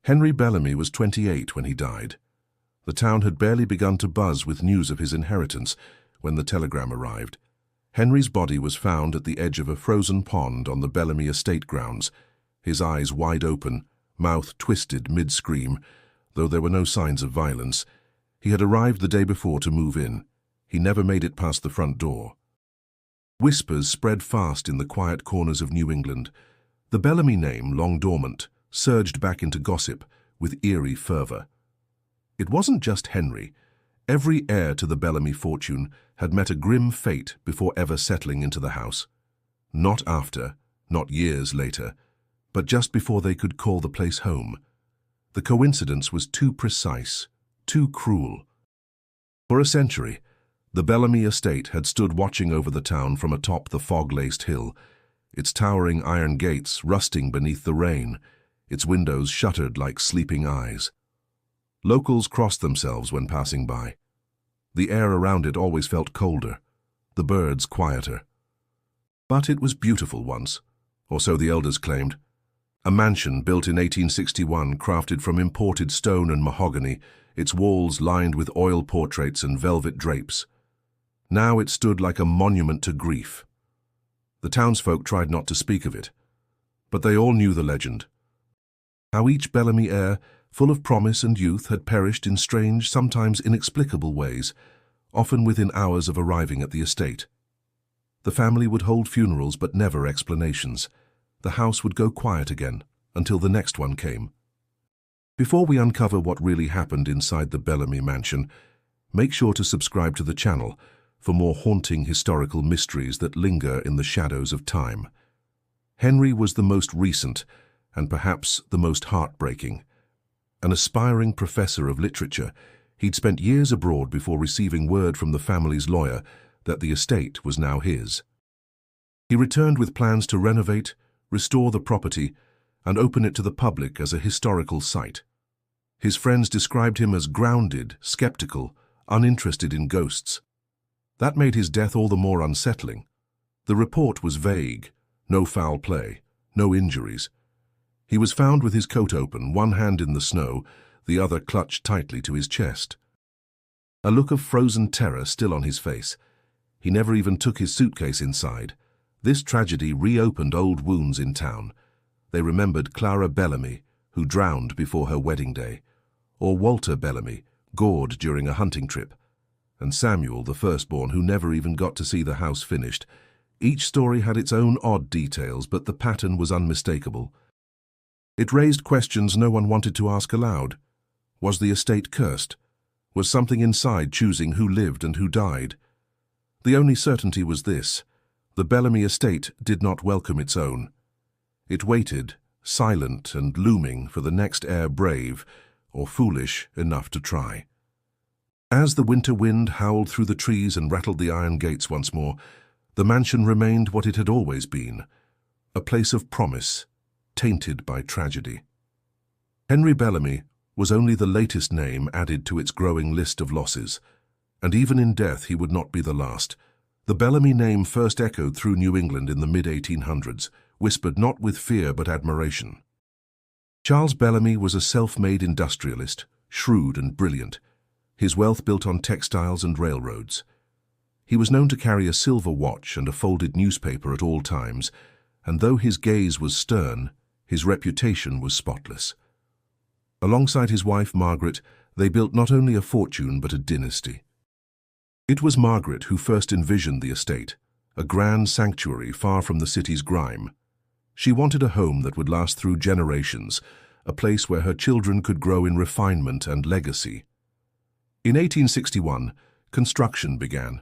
Henry Bellamy was 28 when he died. The town had barely begun to buzz with news of his inheritance when the telegram arrived. Henry's body was found at the edge of a frozen pond on the Bellamy estate grounds, his eyes wide open, mouth twisted mid-scream, though there were no signs of violence. He had arrived the day before to move in. He never made it past the front door. Whispers spread fast in the quiet corners of New England. The Bellamy name, long dormant, surged back into gossip with eerie fervor. It wasn't just Henry. Every heir to the Bellamy fortune had met a grim fate before ever settling into the house. Not after, not years later, but just before they could call the place home. The coincidence was too precise, too cruel. For a century, the Bellamy estate had stood watching over the town from atop the fog-laced hill, its towering iron gates rusting beneath the rain, its windows shuttered like sleeping eyes. Locals crossed themselves when passing by. The air around it always felt colder, the birds quieter. But it was beautiful once, or so the elders claimed. A mansion built in 1861, crafted from imported stone and mahogany, its walls lined with oil portraits and velvet drapes. Now it stood like a monument to grief. The townsfolk tried not to speak of it, but they all knew the legend. How each Bellamy heir, full of promise and youth, had perished in strange, sometimes inexplicable ways, often within hours of arriving at the estate. The family would hold funerals but never explanations. The house would go quiet again until the next one came. Before we uncover what really happened inside the Bellamy mansion, make sure to subscribe to the channel for more haunting historical mysteries that linger in the shadows of time. Henry was the most recent and perhaps the most heartbreaking. An aspiring professor of literature, he'd spent years abroad before receiving word from the family's lawyer that the estate was now his. He returned with plans to renovate, restore the property, and open it to the public as a historical site. His friends described him as grounded, skeptical, uninterested in ghosts. That made his death all the more unsettling. The report was vague: no foul play, no injuries. He was found with his coat open, one hand in the snow, the other clutched tightly to his chest. A look of frozen terror still on his face. He never even took his suitcase inside. This tragedy reopened old wounds in town. They remembered Clara Bellamy, who drowned before her wedding day, or Walter Bellamy, gored during a hunting trip, and Samuel, the firstborn, who never even got to see the house finished. Each story had its own odd details, but the pattern was unmistakable. It raised questions no one wanted to ask aloud. Was the estate cursed? Was something inside choosing who lived and who died? The only certainty was this: the Bellamy estate did not welcome its own. It waited, silent and looming, for the next heir brave or foolish enough to try. As the winter wind howled through the trees and rattled the iron gates once more, the mansion remained what it had always been, a place of promise, tainted by tragedy. Henry Bellamy was only the latest name added to its growing list of losses, and even in death he would not be the last. The Bellamy name first echoed through New England in the mid-1800s, whispered not with fear but admiration. Charles Bellamy was a self-made industrialist, shrewd and brilliant, his wealth built on textiles and railroads. He was known to carry a silver watch and a folded newspaper at all times, and though his gaze was stern, his reputation was spotless. Alongside his wife Margaret, they built not only a fortune but a dynasty. It was Margaret who first envisioned the estate, a grand sanctuary far from the city's grime. She wanted a home that would last through generations, a place where her children could grow in refinement and legacy. In 1861, construction began.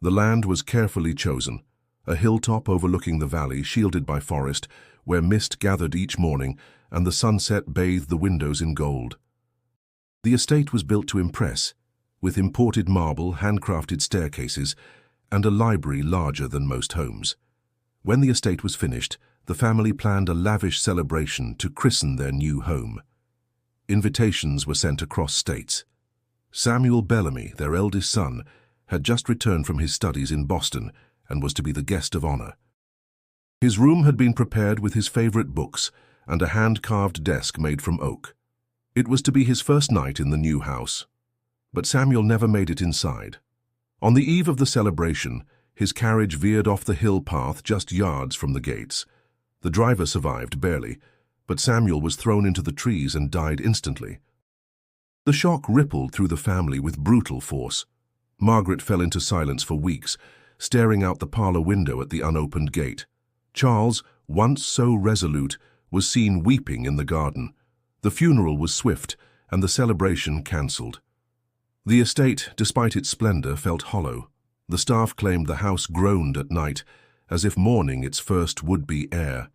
The land was carefully chosen, a hilltop overlooking the valley shielded by forest, where mist gathered each morning and the sunset bathed the windows in gold. The estate was built to impress, with imported marble, handcrafted staircases, and a library larger than most homes. When the estate was finished, the family planned a lavish celebration to christen their new home. Invitations were sent across states. Samuel Bellamy, their eldest son, had just returned from his studies in Boston and was to be the guest of honor. His room had been prepared with his favorite books and a hand-carved desk made from oak. It was to be his first night in the new house, but Samuel never made it inside. On the eve of the celebration, his carriage veered off the hill path just yards from the gates. The driver survived barely, but Samuel was thrown into the trees and died instantly. The shock rippled through the family with brutal force. Margaret fell into silence for weeks, staring out the parlor window at the unopened gate. Charles, once so resolute, was seen weeping in the garden. The funeral was swift, and the celebration cancelled. The estate, despite its splendor, felt hollow. The staff claimed the house groaned at night, as if mourning its first would-be heir.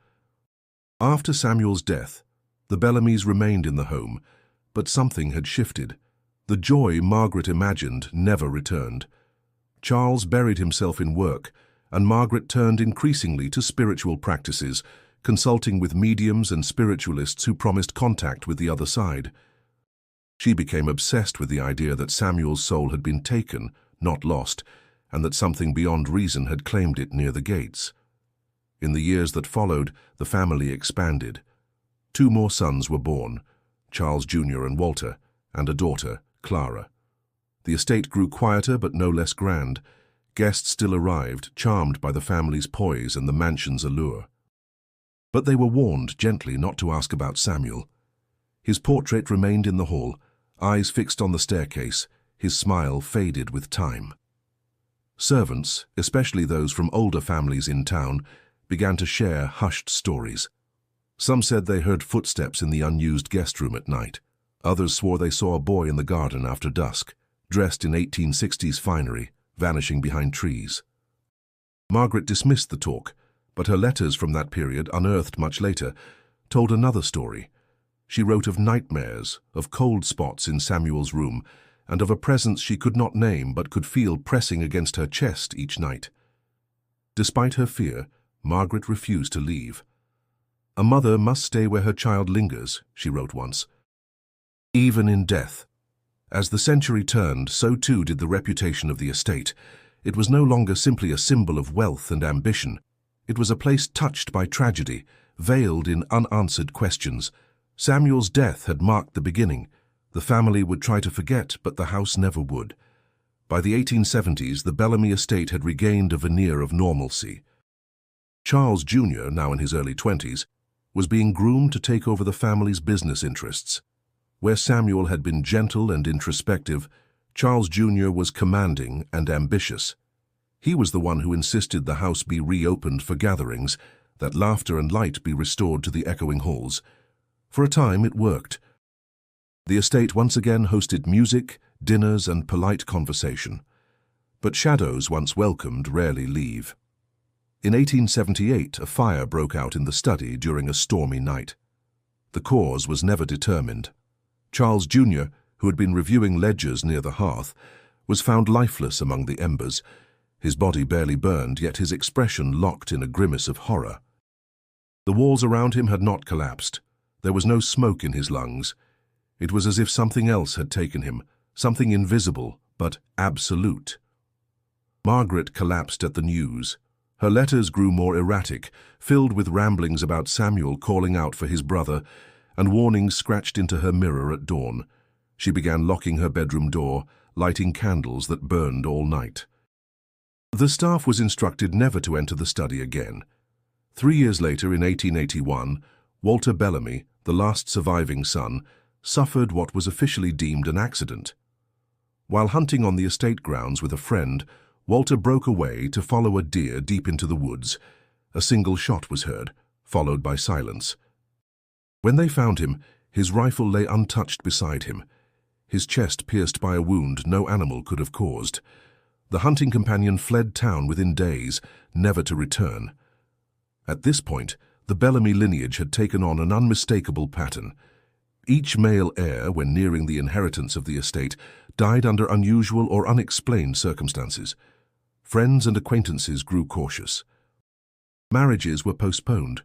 After Samuel's death, the Bellamys remained in the home, but something had shifted. The joy Margaret imagined never returned. Charles buried himself in work, and Margaret turned increasingly to spiritual practices, consulting with mediums and spiritualists who promised contact with the other side. She became obsessed with the idea that Samuel's soul had been taken, not lost, and that something beyond reason had claimed it near the gates. In the years that followed, the family expanded. 2 more sons were born, Charles Jr. and Walter, and a daughter, Clara. The estate grew quieter but no less grand. Guests still arrived, charmed by the family's poise and the mansion's allure. But they were warned gently not to ask about Samuel. His portrait remained in the hall, eyes fixed on the staircase, his smile faded with time. Servants, especially those from older families in town, began to share hushed stories. Some said they heard footsteps in the unused guest room at night. Others swore they saw a boy in the garden after dusk, dressed in 1860s finery, vanishing behind trees. Margaret dismissed the talk, but her letters from that period, unearthed much later, told another story. She wrote of nightmares, of cold spots in Samuel's room, and of a presence she could not name but could feel pressing against her chest each night. Despite her fear, Margaret refused to leave. "A mother must stay where her child lingers," she wrote once, "even in death." As the century turned, so too did the reputation of the estate. It was no longer simply a symbol of wealth and ambition. It was a place touched by tragedy, veiled in unanswered questions. Samuel's death had marked the beginning. The family would try to forget, but the house never would. By the 1870s, the Bellamy estate had regained a veneer of normalcy. Charles Jr., now in his early 20s, was being groomed to take over the family's business interests. Where Samuel had been gentle and introspective, Charles Jr. was commanding and ambitious. He was the one who insisted the house be reopened for gatherings, that laughter and light be restored to the echoing halls. For a time it worked. The estate once again hosted music, dinners, and polite conversation. But shadows once welcomed rarely leave. In 1878, a fire broke out in the study during a stormy night. The cause was never determined. Charles Jr., who had been reviewing ledgers near the hearth, was found lifeless among the embers. His body barely burned, yet his expression locked in a grimace of horror. The walls around him had not collapsed. There was no smoke in his lungs. It was as if something else had taken him, something invisible, but absolute. Margaret collapsed at the news. Her letters grew more erratic, filled with ramblings about Samuel calling out for his brother, and warnings scratched into her mirror at dawn. She began locking her bedroom door, lighting candles that burned all night. The staff was instructed never to enter the study again. 3 years later, in 1881, Walter Bellamy, the last surviving son, suffered what was officially deemed an accident. While hunting on the estate grounds with a friend, Walter broke away to follow a deer deep into the woods. A single shot was heard, followed by silence. When they found him, his rifle lay untouched beside him, his chest pierced by a wound no animal could have caused. The hunting companion fled town within days, never to return. At this point, the Bellamy lineage had taken on an unmistakable pattern. Each male heir, when nearing the inheritance of the estate, died under unusual or unexplained circumstances. Friends and acquaintances grew cautious. Marriages were postponed.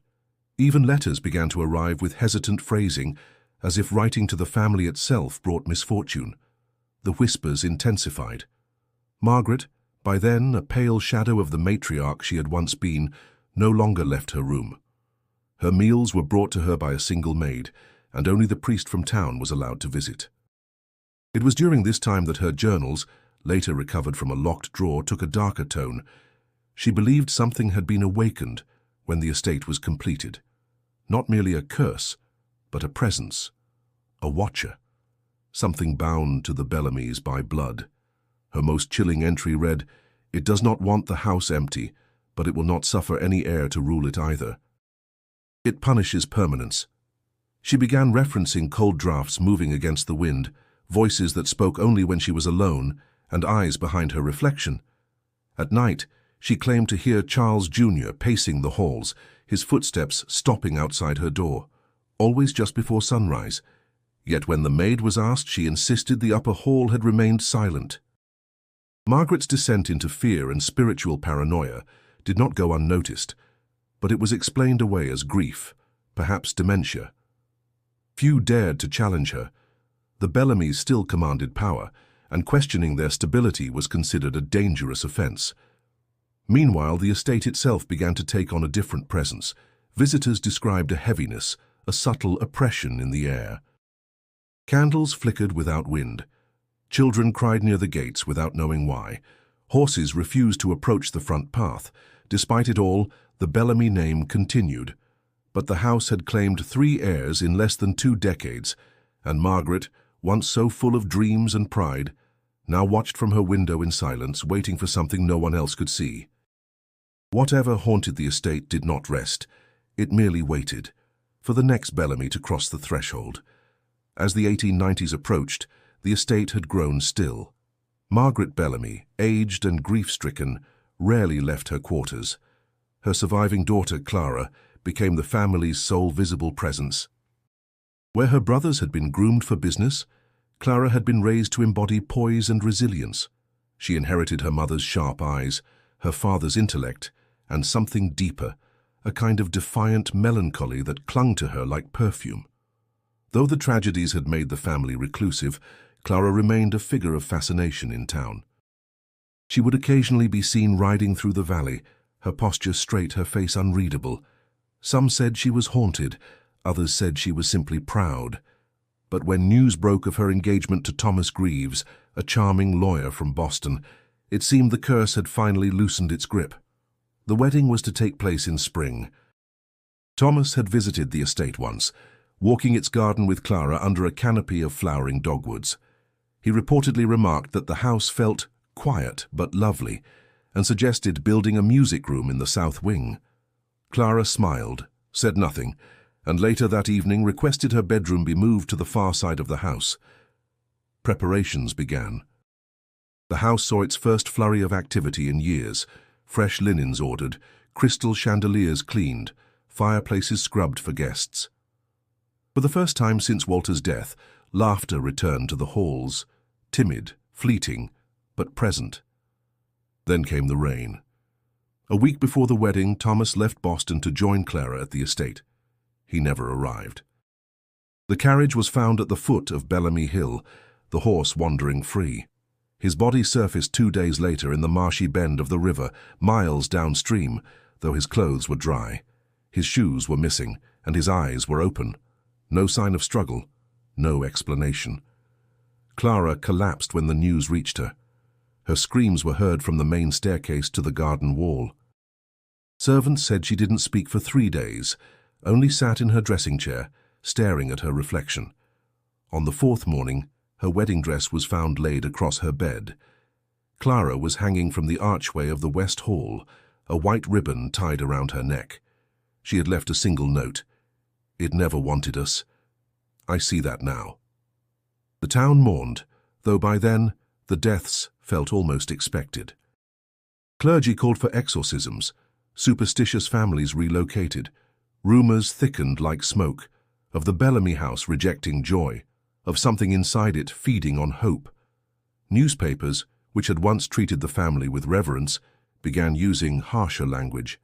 Even letters began to arrive with hesitant phrasing, as if writing to the family itself brought misfortune. The whispers intensified. Margaret, by then a pale shadow of the matriarch she had once been, no longer left her room. Her meals were brought to her by a single maid, and only the priest from town was allowed to visit. It was during this time that her journals, later recovered from a locked drawer, took a darker tone. She believed something had been awakened when the estate was completed. Not merely a curse, but a presence, a watcher, something bound to the Bellamys by blood. Her most chilling entry read, "It does not want the house empty, but it will not suffer any heir to rule it either. It punishes permanence." She began referencing cold drafts moving against the wind, voices that spoke only when she was alone, and eyes behind her reflection. At night, she claimed to hear Charles Jr. pacing the halls, his footsteps stopping outside her door, always just before sunrise. Yet when the maid was asked, she insisted the upper hall had remained silent. Margaret's descent into fear and spiritual paranoia did not go unnoticed, but it was explained away as grief, perhaps dementia. Few dared to challenge her. The Bellamys still commanded power, and questioning their stability was considered a dangerous offense. Meanwhile, the estate itself began to take on a different presence. Visitors described a heaviness, a subtle oppression in the air. Candles flickered without wind. Children cried near the gates without knowing why. Horses refused to approach the front path. Despite it all, the Bellamy name continued. But the house had claimed 3 heirs in less than 2 decades, and Margaret, once so full of dreams and pride, now watched from her window in silence, waiting for something no one else could see. Whatever haunted the estate did not rest. It merely waited for the next Bellamy to cross the threshold. As the 1890s approached, the estate had grown still. Margaret Bellamy, aged and grief-stricken, rarely left her quarters. Her surviving daughter, Clara, became the family's sole visible presence. Where her brothers had been groomed for business, Clara had been raised to embody poise and resilience. She inherited her mother's sharp eyes, her father's intellect, and something deeper, a kind of defiant melancholy that clung to her like perfume. Though the tragedies had made the family reclusive, Clara remained a figure of fascination in town. She would occasionally be seen riding through the valley, her posture straight, her face unreadable. Some said she was haunted, others said she was simply proud. But when news broke of her engagement to Thomas Greaves, a charming lawyer from Boston, it seemed the curse had finally loosened its grip. The wedding was to take place in spring. Thomas had visited the estate once, walking its garden with Clara under a canopy of flowering dogwoods. He reportedly remarked that the house felt quiet but lovely, and suggested building a music room in the south wing. Clara smiled, said nothing, and later that evening requested her bedroom be moved to the far side of the house. Preparations began. The house saw its first flurry of activity in years. Fresh linens ordered, crystal chandeliers cleaned, fireplaces scrubbed for guests. For the first time since Walter's death, laughter returned to the halls, timid, fleeting, but present. Then came the rain. A week before the wedding, Thomas left Boston to join Clara at the estate. He never arrived. The carriage was found at the foot of Bellamy Hill, the horse wandering free. His body surfaced 2 days later in the marshy bend of the river, miles downstream, though his clothes were dry. His shoes were missing, and his eyes were open. No sign of struggle, no explanation. Clara collapsed when the news reached her. Her screams were heard from the main staircase to the garden wall. Servants said she didn't speak for 3 days, only sat in her dressing chair, staring at her reflection. On the 4th morning, her wedding dress was found laid across her bed. Clara was hanging from the archway of the West Hall, a white ribbon tied around her neck. She had left a single note. "It never wanted us. I see that now." The town mourned, though by then the deaths felt almost expected. Clergy called for exorcisms. Superstitious families relocated. Rumors thickened like smoke, of the Bellamy house rejecting joy, of something inside it feeding on hope. Newspapers, which had once treated the family with reverence, began using harsher language.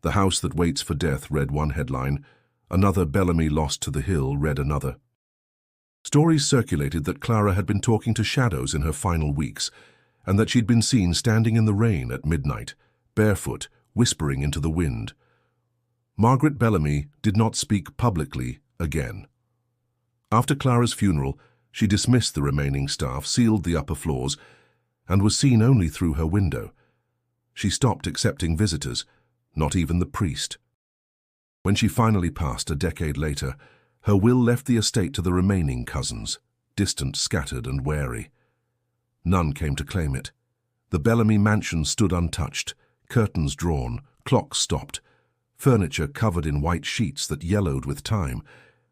The House That Waits for Death read one headline, Another Bellamy Lost to the Hill read another. Stories circulated that Clara had been talking to shadows in her final weeks, and that she'd been seen standing in the rain at midnight, barefoot, whispering into the wind. Margaret Bellamy did not speak publicly again. After Clara's funeral, she dismissed the remaining staff, sealed the upper floors, and was seen only through her window. She stopped accepting visitors, not even the priest. When she finally passed a decade later, her will left the estate to the remaining cousins, distant, scattered, and wary. None came to claim it. The Bellamy mansion stood untouched, curtains drawn, clocks stopped, furniture covered in white sheets that yellowed with time,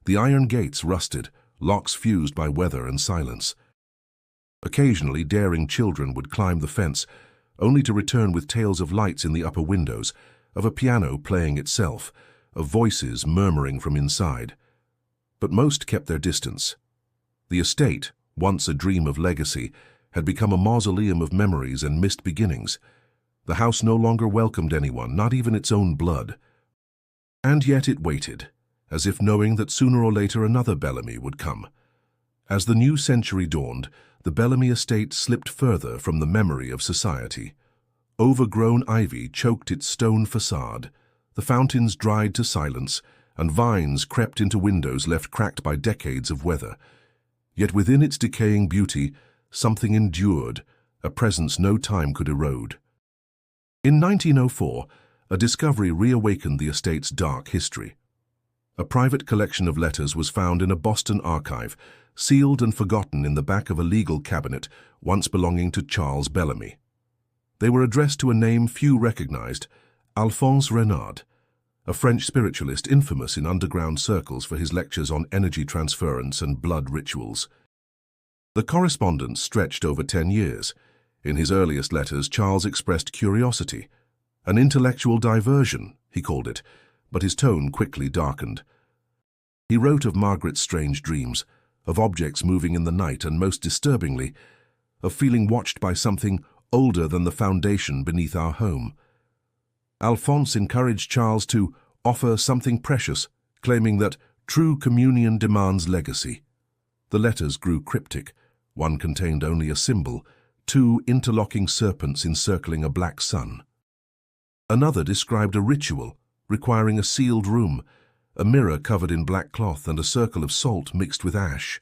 the iron gates rusted, locks fused by weather and silence. Occasionally, daring children would climb the fence, only to return with tales of lights in the upper windows, of a piano playing itself, of voices murmuring from inside. But most kept their distance. The estate, once a dream of legacy, had become a mausoleum of memories and missed beginnings. The house no longer welcomed anyone, not even its own blood. And yet it waited, as if knowing that sooner or later another Bellamy would come. As the new century dawned, the Bellamy estate slipped further from the memory of society. Overgrown ivy choked its stone facade, the fountains dried to silence, and vines crept into windows left cracked by decades of weather. Yet within its decaying beauty, something endured, a presence no time could erode. In 1904, a discovery reawakened the estate's dark history. A private collection of letters was found in a Boston archive, sealed and forgotten in the back of a legal cabinet once belonging to Charles Bellamy. They were addressed to a name few recognized, Alphonse Renard, a French spiritualist infamous in underground circles for his lectures on energy transference and blood rituals. The correspondence stretched over 10 years. In his earliest letters, Charles expressed curiosity. An intellectual diversion, he called it, but his tone quickly darkened. He wrote of Margaret's strange dreams, of objects moving in the night, and most disturbingly, of feeling watched by something older than the foundation beneath our home. Alphonse encouraged Charles to offer something precious, claiming that true communion demands legacy. The letters grew cryptic. One contained only a symbol, 2 interlocking serpents encircling a black sun. Another described a ritual requiring a sealed room, a mirror covered in black cloth, and a circle of salt mixed with ash.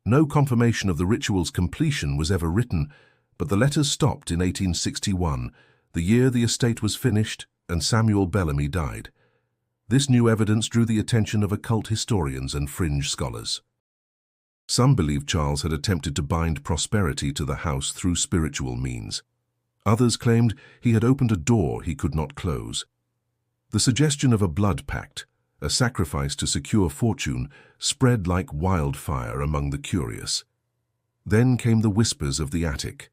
No confirmation of the ritual's completion was ever written, but the letters stopped in 1861, the year the estate was finished and Samuel Bellamy died. This new evidence drew the attention of occult historians and fringe scholars. Some believed Charles had attempted to bind prosperity to the house through spiritual means. Others claimed he had opened a door he could not close. The suggestion of a blood pact, a sacrifice to secure fortune, spread like wildfire among the curious. Then came the whispers of the attic.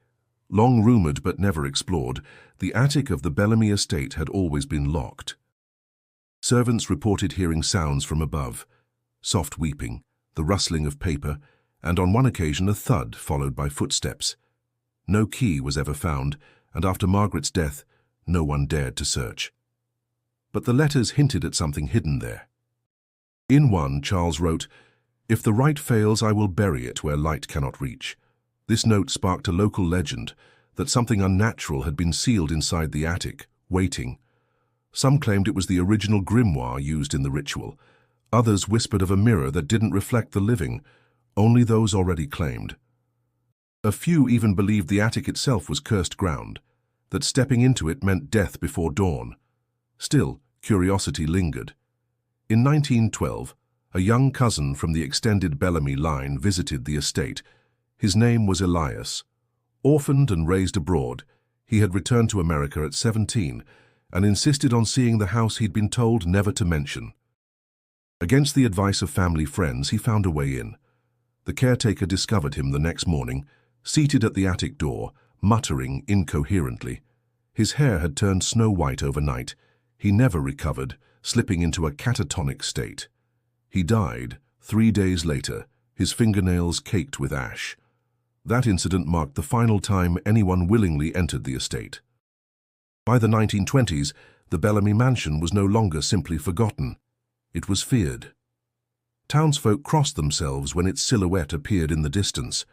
Long rumored but never explored, the attic of the Bellamy estate had always been locked. Servants reported hearing sounds from above, soft weeping, the rustling of paper, and on one occasion a thud followed by footsteps. No key was ever found, and after Margaret's death, no one dared to search. But the letters hinted at something hidden there. In one, Charles wrote, "If the right fails, I will bury it where light cannot reach." This note sparked a local legend that something unnatural had been sealed inside the attic, waiting. Some claimed it was the original grimoire used in the ritual. Others whispered of a mirror that didn't reflect the living, only those already claimed. A few even believed the attic itself was cursed ground, that stepping into it meant death before dawn. Still, curiosity lingered. In 1912, a young cousin from the extended Bellamy line visited the estate. His name was Elias. Orphaned and raised abroad, he had returned to America at 17 and insisted on seeing the house he'd been told never to mention. Against the advice of family friends, he found a way in. The caretaker discovered him the next morning, seated at the attic door, muttering incoherently. His hair had turned snow-white overnight. He never recovered, slipping into a catatonic state. He died 3 days later, his fingernails caked with ash. That incident marked the final time anyone willingly entered the estate. By the 1920s, the Bellamy mansion was no longer simply forgotten. It was feared. Townsfolk crossed themselves when its silhouette appeared in the distance.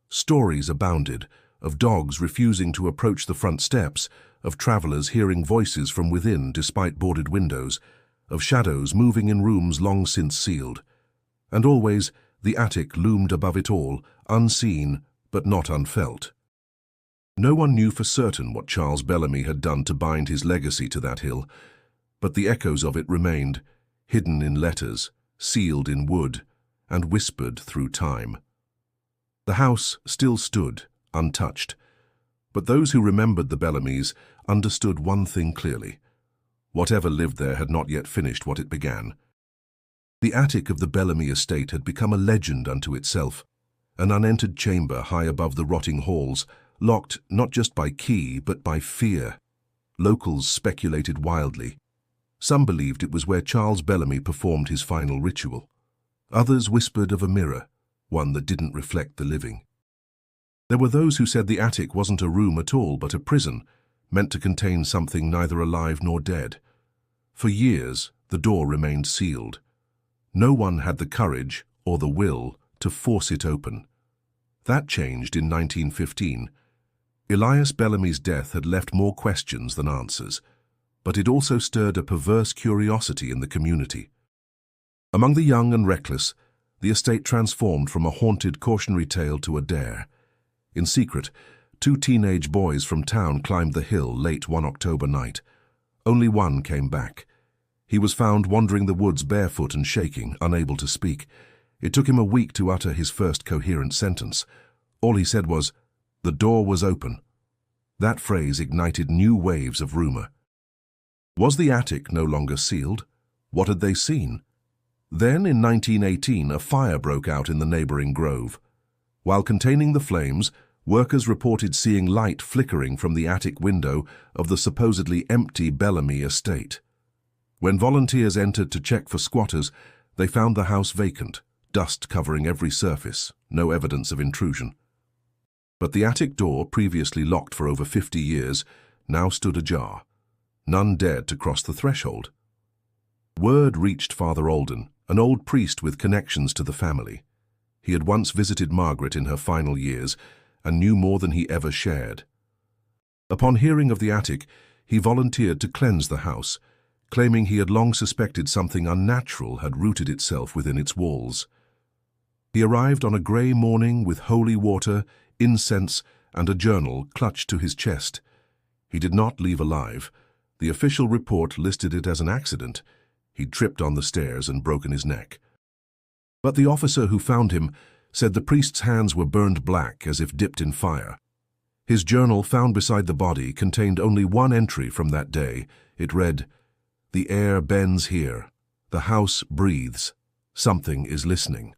Stories abounded, of dogs refusing to approach the front steps, of travelers hearing voices from within despite boarded windows, of shadows moving in rooms long since sealed. And always, the attic loomed above it all, unseen but not unfelt. No one knew for certain what Charles Bellamy had done to bind his legacy to that hill, but the echoes of it remained, hidden in letters, sealed in wood, and whispered through time. The house still stood, untouched, but those who remembered the Bellamys understood one thing clearly. Whatever lived there had not yet finished what it began. The attic of the Bellamy estate had become a legend unto itself, an unentered chamber high above the rotting halls, locked not just by key but by fear. Locals speculated wildly. Some believed it was where Charles Bellamy performed his final ritual. Others whispered of a mirror, one that didn't reflect the living. There were those who said the attic wasn't a room at all but a prison, meant to contain something neither alive nor dead. For years, the door remained sealed. No one had the courage or the will to force it open. That changed in 1915. Elias Bellamy's death had left more questions than answers, but it also stirred a perverse curiosity in the community. Among the young and reckless, the estate transformed from a haunted cautionary tale to a dare. In secret, 2 teenage boys from town climbed the hill late one October night. Only one came back. He was found wandering the woods barefoot and shaking, unable to speak. It took him a week to utter his first coherent sentence. All he said was, "The door was open." That phrase ignited new waves of rumor. Was the attic no longer sealed? What had they seen? Then, in 1918, a fire broke out in the neighboring grove. While containing the flames, workers reported seeing light flickering from the attic window of the supposedly empty Bellamy estate. When volunteers entered to check for squatters, they found the house vacant, dust covering every surface, no evidence of intrusion. But the attic door, previously locked for over 50 years, now stood ajar. None dared to cross the threshold. Word reached Father Alden, an old priest with connections to the family. He had once visited Margaret in her final years and knew more than he ever shared. Upon hearing of the attic, he volunteered to cleanse the house, claiming he had long suspected something unnatural had rooted itself within its walls. He arrived on a grey morning with holy water, incense, and a journal clutched to his chest. He did not leave alive. The official report listed it as an accident. He'd tripped on the stairs and broken his neck. But the officer who found him said the priest's hands were burned black as if dipped in fire. His journal, found beside the body, contained only one entry from that day. It read, "The air bends here. The house breathes. Something is listening."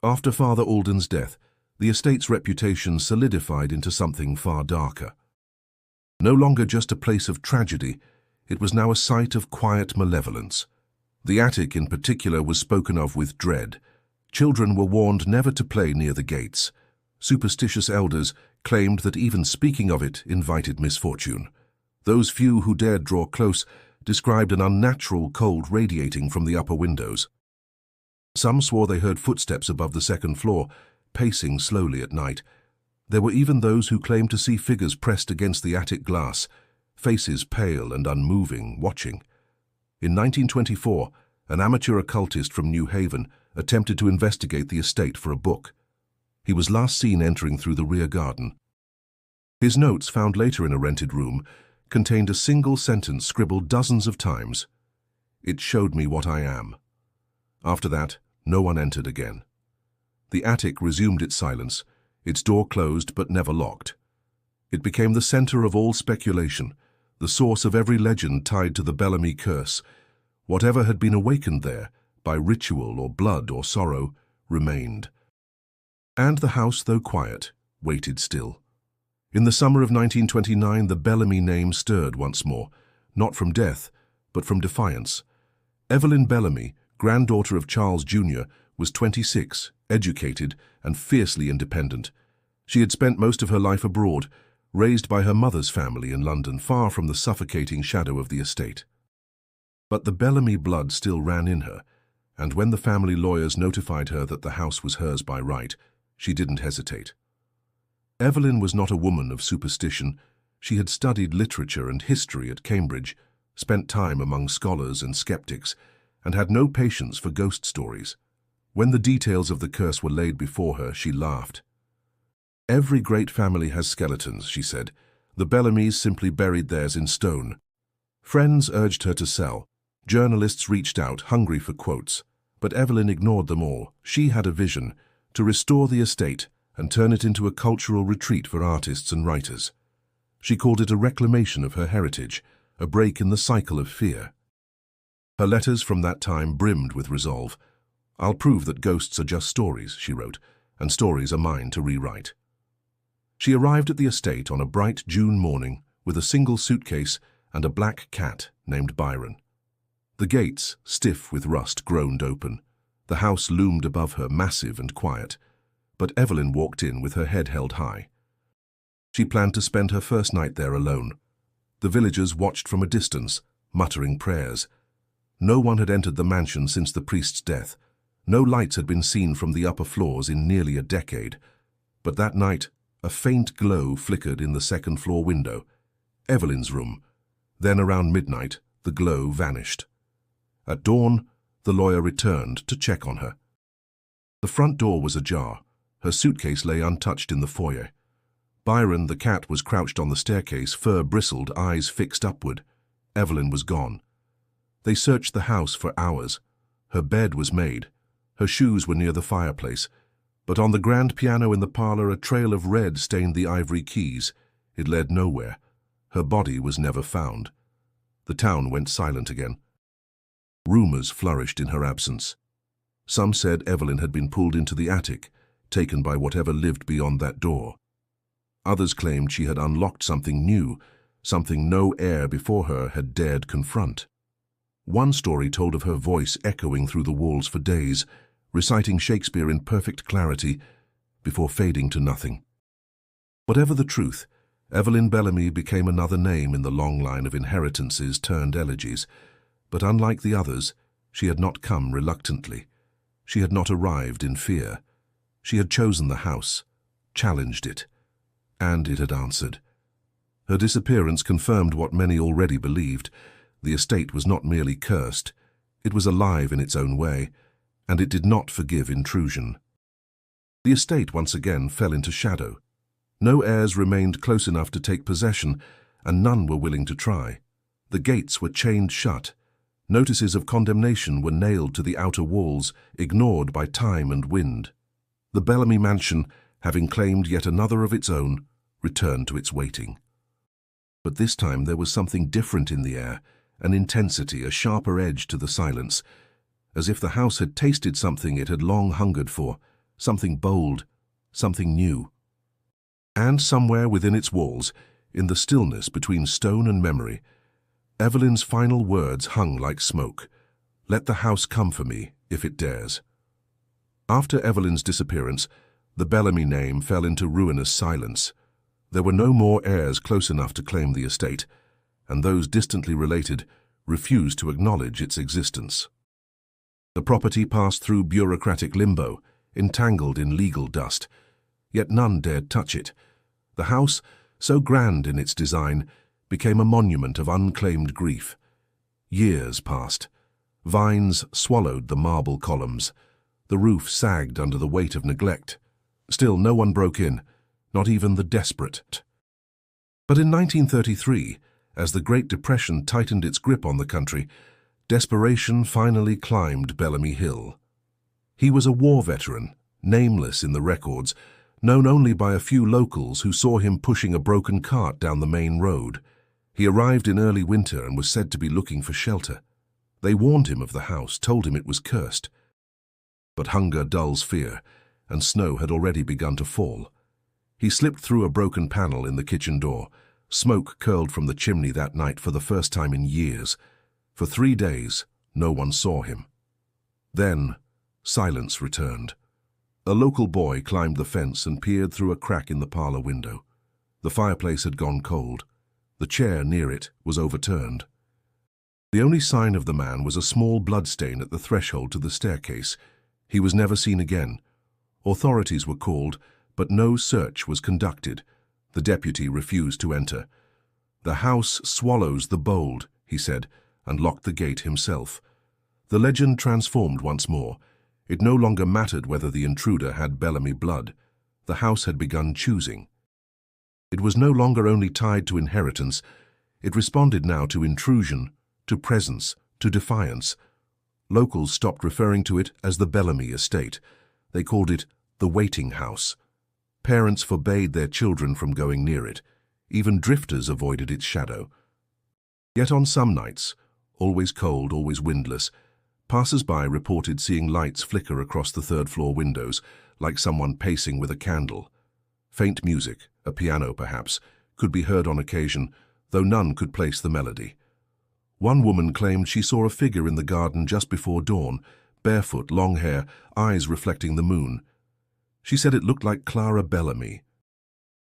After Father Alden's death, the estate's reputation solidified into something far darker. No longer just a place of tragedy, it was now a site of quiet malevolence. The attic in particular was spoken of with dread. Children were warned never to play near the gates. Superstitious elders claimed that even speaking of it invited misfortune. Those few who dared draw close described an unnatural cold radiating from the upper windows. Some swore they heard footsteps above the second floor, pacing slowly at night. There were even those who claimed to see figures pressed against the attic glass, faces pale and unmoving, watching. In 1924, an amateur occultist from New Haven attempted to investigate the estate for a book. He was last seen entering through the rear garden. His notes, found later in a rented room, contained a single sentence scribbled dozens of times. "It showed me what I am." After that, no one entered again. The attic resumed its silence, its door closed but never locked. It became the center of all speculation, the source of every legend tied to the Bellamy curse. Whatever had been awakened there, by ritual or blood or sorrow, remained. And the house, though quiet, waited still. In the summer of 1929, the Bellamy name stirred once more, not from death, but from defiance. Evelyn Bellamy, granddaughter of Charles Jr., was 26, educated, and fiercely independent. She had spent most of her life abroad, raised by her mother's family in London, far from the suffocating shadow of the estate. But the Bellamy blood still ran in her, and when the family lawyers notified her that the house was hers by right, she didn't hesitate. Evelyn was not a woman of superstition. She had studied literature and history at Cambridge, spent time among scholars and skeptics, and had no patience for ghost stories. When the details of the curse were laid before her, she laughed. "Every great family has skeletons," she said. "The Bellamys simply buried theirs in stone." Friends urged her to sell. Journalists reached out, hungry for quotes. But Evelyn ignored them all. She had a vision: to restore the estate and turn it into a cultural retreat for artists and writers. She called it a reclamation of her heritage, a break in the cycle of fear. Her letters from that time brimmed with resolve. "I'll prove that ghosts are just stories," she wrote, "and stories are mine to rewrite." She arrived at the estate on a bright June morning with a single suitcase and a black cat named Byron. The gates, stiff with rust, groaned open. The house loomed above her, massive and quiet. But Evelyn walked in with her head held high. She planned to spend her first night there alone. The villagers watched from a distance, muttering prayers. No one had entered the mansion since the priest's death. No lights had been seen from the upper floors in nearly a decade. But that night, a faint glow flickered in the second-floor window. Evelyn's room. Then around midnight, the glow vanished. At dawn, the lawyer returned to check on her. The front door was ajar. Her suitcase lay untouched in the foyer. Byron, the cat, was crouched on the staircase, fur bristled, eyes fixed upward. Evelyn was gone. They searched the house for hours. Her bed was made. Her shoes were near the fireplace. But on the grand piano in the parlor, a trail of red stained the ivory keys. It led nowhere. Her body was never found. The town went silent again. Rumors flourished in her absence. Some said Evelyn had been pulled into the attic, taken by whatever lived beyond that door. Others claimed she had unlocked something new, something no heir before her had dared confront. One story told of her voice echoing through the walls for days, reciting Shakespeare in perfect clarity, before fading to nothing. Whatever the truth, Evelyn Bellamy became another name in the long line of inheritances turned elegies. But unlike the others, she had not come reluctantly. She had not arrived in fear. She had chosen the house, challenged it, and it had answered. Her disappearance confirmed what many already believed. The estate was not merely cursed, it was alive in its own way, and it did not forgive intrusion. The estate once again fell into shadow. No heirs remained close enough to take possession, and none were willing to try. The gates were chained shut. Notices of condemnation were nailed to the outer walls, ignored by time and wind. The Bellamy mansion, having claimed yet another of its own, returned to its waiting. But this time there was something different in the air, an intensity, a sharper edge to the silence, as if the house had tasted something it had long hungered for, something bold, something new. And somewhere within its walls, in the stillness between stone and memory, Evelyn's final words hung like smoke. "Let the house come for me, if it dares." After Evelyn's disappearance, the Bellamy name fell into ruinous silence. There were no more heirs close enough to claim the estate, and those distantly related refused to acknowledge its existence. The property passed through bureaucratic limbo, entangled in legal dust, yet none dared touch it. The house, so grand in its design, became a monument of unclaimed grief. Years passed. Vines swallowed the marble columns. The roof sagged under the weight of neglect. Still no one broke in, not even the desperate. But in 1933, as the Great Depression tightened its grip on the country, desperation finally climbed Bellamy Hill. He was a war veteran, nameless in the records, known only by a few locals who saw him pushing a broken cart down the main road. He arrived in early winter and was said to be looking for shelter. They warned him of the house, told him it was cursed. But hunger dulls fear, and snow had already begun to fall. He slipped through a broken panel in the kitchen door. Smoke curled from the chimney that night for the first time in years. For 3 days, no one saw him. Then, silence returned. A local boy climbed the fence and peered through a crack in the parlor window. The fireplace had gone cold. The chair near it was overturned. The only sign of the man was a small bloodstain at the threshold to the staircase. He was never seen again. Authorities were called, but no search was conducted. The deputy refused to enter. "The house swallows the bold," he said, and locked the gate himself. The legend transformed once more. It no longer mattered whether the intruder had Bellamy blood. The house had begun choosing. It was no longer only tied to inheritance. It responded now to intrusion, to presence, to defiance. Locals stopped referring to it as the Bellamy estate. They called it the waiting house. Parents forbade their children from going near it. Even drifters avoided its shadow. Yet on some nights, always cold, always windless, passers-by reported seeing lights flicker across the third-floor windows, like someone pacing with a candle. Faint music, a piano perhaps, could be heard on occasion, though none could place the melody. One woman claimed she saw a figure in the garden just before dawn, barefoot, long hair, eyes reflecting the moon. She said it looked like Clara Bellamy.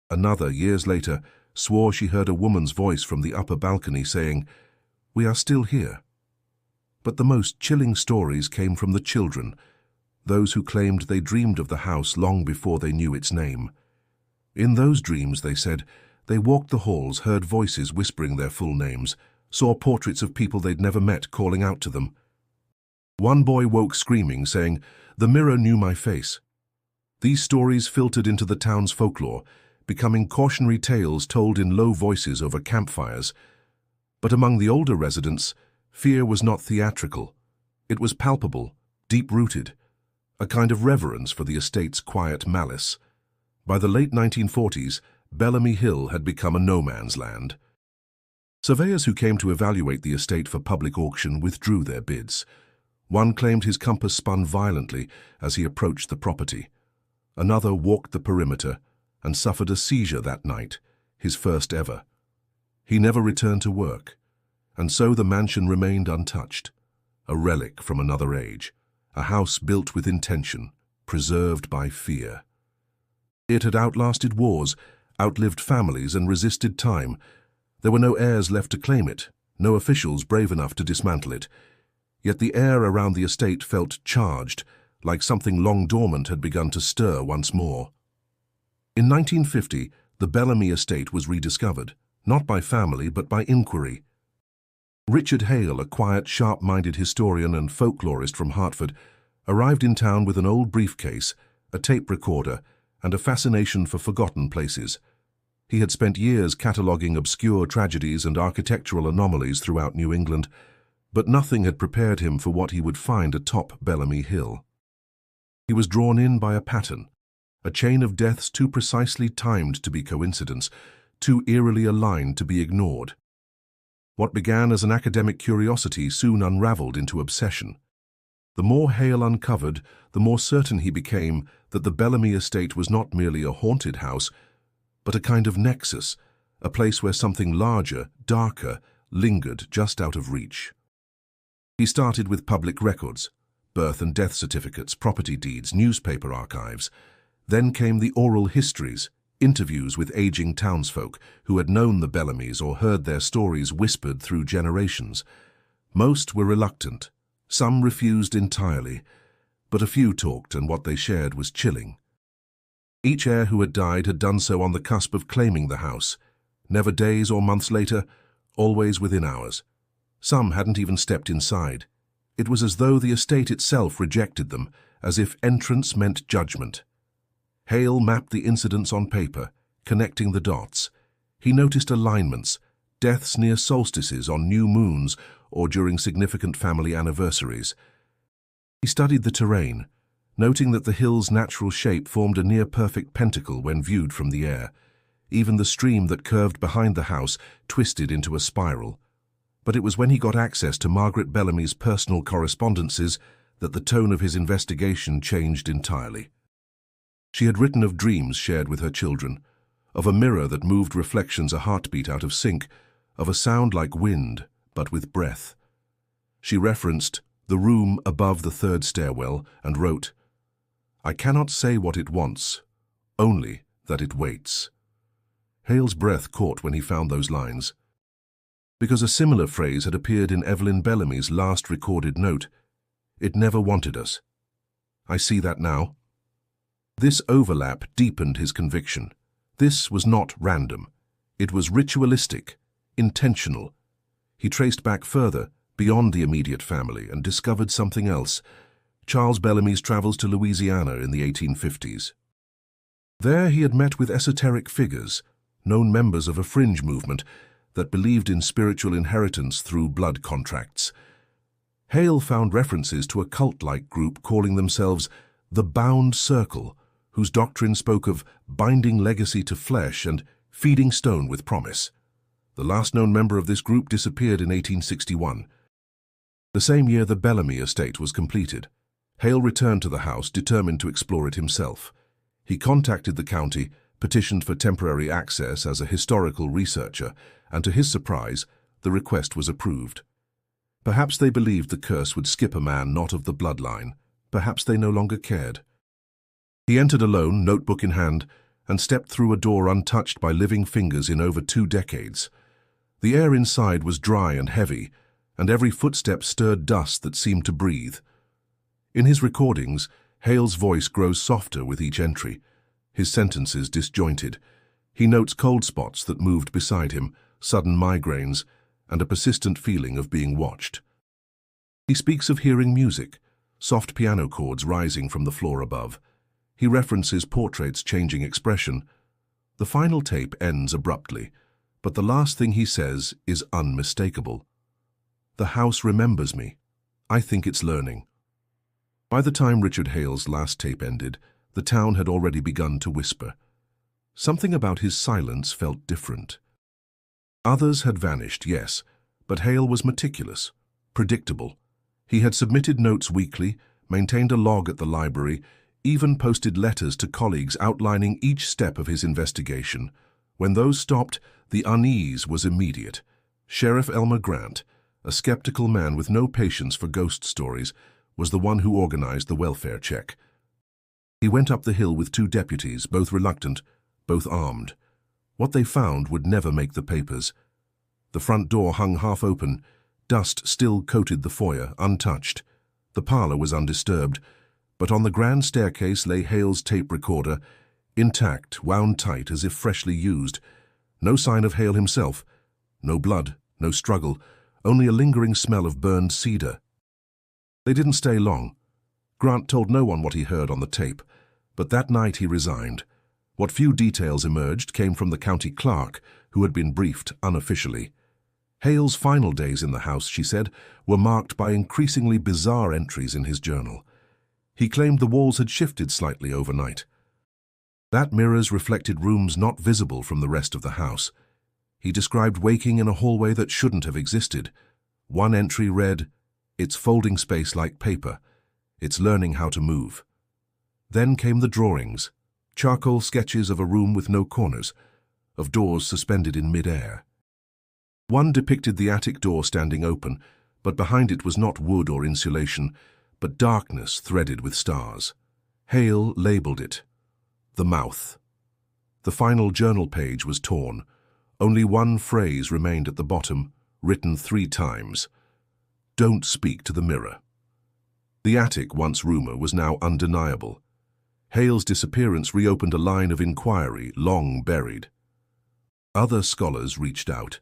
Another, years later, swore she heard a woman's voice from the upper balcony saying, "We are still here." But the most chilling stories came from the children, those who claimed they dreamed of the house long before they knew its name. In those dreams, they said, they walked the halls, heard voices whispering their full names, saw portraits of people they'd never met calling out to them. One boy woke screaming, saying, "The mirror knew my face." These stories filtered into the town's folklore, becoming cautionary tales told in low voices over campfires. But among the older residents, fear was not theatrical. It was palpable, deep-rooted, a kind of reverence for the estate's quiet malice. By the late 1940s, Bellamy Hill had become a no-man's land. Surveyors who came to evaluate the estate for public auction withdrew their bids. One claimed his compass spun violently as he approached the property. Another walked the perimeter and suffered a seizure that night, his first ever. He never returned to work, and so the mansion remained untouched, a relic from another age, a house built with intention, preserved by fear. It had outlasted wars, outlived families, and resisted time. There were no heirs left to claim it, no officials brave enough to dismantle it. Yet the air around the estate felt charged, like something long dormant had begun to stir once more. In 1950, the Bellamy estate was rediscovered, not by family but by inquiry. Richard Hale, a quiet, sharp-minded historian and folklorist from Hartford, arrived in town with an old briefcase, a tape recorder, and a fascination for forgotten places. He had spent years cataloguing obscure tragedies and architectural anomalies throughout New England, but nothing had prepared him for what he would find atop Bellamy Hill. He was drawn in by a pattern, a chain of deaths too precisely timed to be coincidence, too eerily aligned to be ignored. What began as an academic curiosity soon unraveled into obsession. The more Hale uncovered, the more certain he became that the Bellamy estate was not merely a haunted house, but a kind of nexus, a place where something larger, darker, lingered just out of reach. He started with public records, birth and death certificates, property deeds, newspaper archives. Then came the oral histories, interviews with aging townsfolk who had known the Bellamys or heard their stories whispered through generations. Most were reluctant, some refused entirely, but a few talked, and what they shared was chilling. Each heir who had died had done so on the cusp of claiming the house, never days or months later, always within hours. Some hadn't even stepped inside. It was as though the estate itself rejected them, as if entrance meant judgment. Hale mapped the incidents on paper, connecting the dots. He noticed alignments, deaths near solstices, on new moons, or during significant family anniversaries. He studied the terrain, noting that the hill's natural shape formed a near-perfect pentacle when viewed from the air. Even the stream that curved behind the house twisted into a spiral. But it was when he got access to Margaret Bellamy's personal correspondences that the tone of his investigation changed entirely. She had written of dreams shared with her children, of a mirror that moved reflections a heartbeat out of sync, of a sound like wind, but with breath. She referenced the room above the third stairwell and wrote, "I cannot say what it wants, only that it waits." Hale's breath caught when he found those lines, because a similar phrase had appeared in Evelyn Bellamy's last recorded note. "It never wanted us. I see that now." This overlap deepened his conviction. This was not random. It was ritualistic, intentional. He traced back further, beyond the immediate family, and discovered something else. Charles Bellamys travels to Louisiana in the 1850s. There he had met with esoteric figures, known members of a fringe movement that believed in spiritual inheritance through blood contracts. Heir found references to a cult-like group calling themselves the Bound Circle, whose doctrine spoke of binding legacy to flesh and feeding stone with promise. The last known member of this group disappeared in 1861. The same year the Bellamys estate was completed. Heir returned to the house, determined to explore it himself. He contacted the county, petitioned for temporary access as a historical researcher, and to his surprise, the request was approved. Perhaps they believed the curse would skip a man not of the bloodline. Perhaps they no longer cared. He entered alone, notebook in hand, and stepped through a door untouched by living fingers in over 2 decades. The air inside was dry and heavy, and every footstep stirred dust that seemed to breathe. In his recordings, Heir's voice grows softer with each entry, his sentences disjointed. He notes cold spots that moved beside him, sudden migraines, and a persistent feeling of being watched. He speaks of hearing music, soft piano chords rising from the floor above. He references portraits changing expression. The final tape ends abruptly, but the last thing he says is unmistakable. "The house remembers me. I think it's learning." By the time Richard Heir's last tape ended, the town had already begun to whisper. Something about his silence felt different. Others had vanished, yes, but Heir was meticulous, predictable. He had submitted notes weekly, maintained a log at the library, even posted letters to colleagues outlining each step of his investigation. When those stopped, the unease was immediate. Sheriff Elmer Grant, a skeptical man with no patience for ghost stories, was the one who organized the welfare check. He went up the hill with 2 deputies, both reluctant, both armed. What they found would never make the papers. The front door hung half open. Dust still coated the foyer, untouched. The parlor was undisturbed, but on the grand staircase lay Heir's tape recorder, intact, wound tight as if freshly used. No sign of Heir himself. No blood, no struggle, only a lingering smell of burned cedar. They didn't stay long. Grant told no one what he heard on the tape, but that night he resigned. What few details emerged came from the county clerk, who had been briefed unofficially. Heir's final days in the house, she said, were marked by increasingly bizarre entries in his journal. He claimed the walls had shifted slightly overnight. That mirrors reflected rooms not visible from the rest of the house. He described waking in a hallway that shouldn't have existed. One entry read, "It's folding space like paper. It's learning how to move." Then came the drawings, charcoal sketches of a room with no corners, of doors suspended in mid-air. One depicted the attic door standing open, but behind it was not wood or insulation, but darkness threaded with stars. Heir labeled it, "The Mouth." The final journal page was torn. Only one phrase remained at the bottom, written 3 times. "Don't speak to the mirror." The attic, once rumor, was now undeniable. Heir's disappearance reopened a line of inquiry long buried. Other scholars reached out.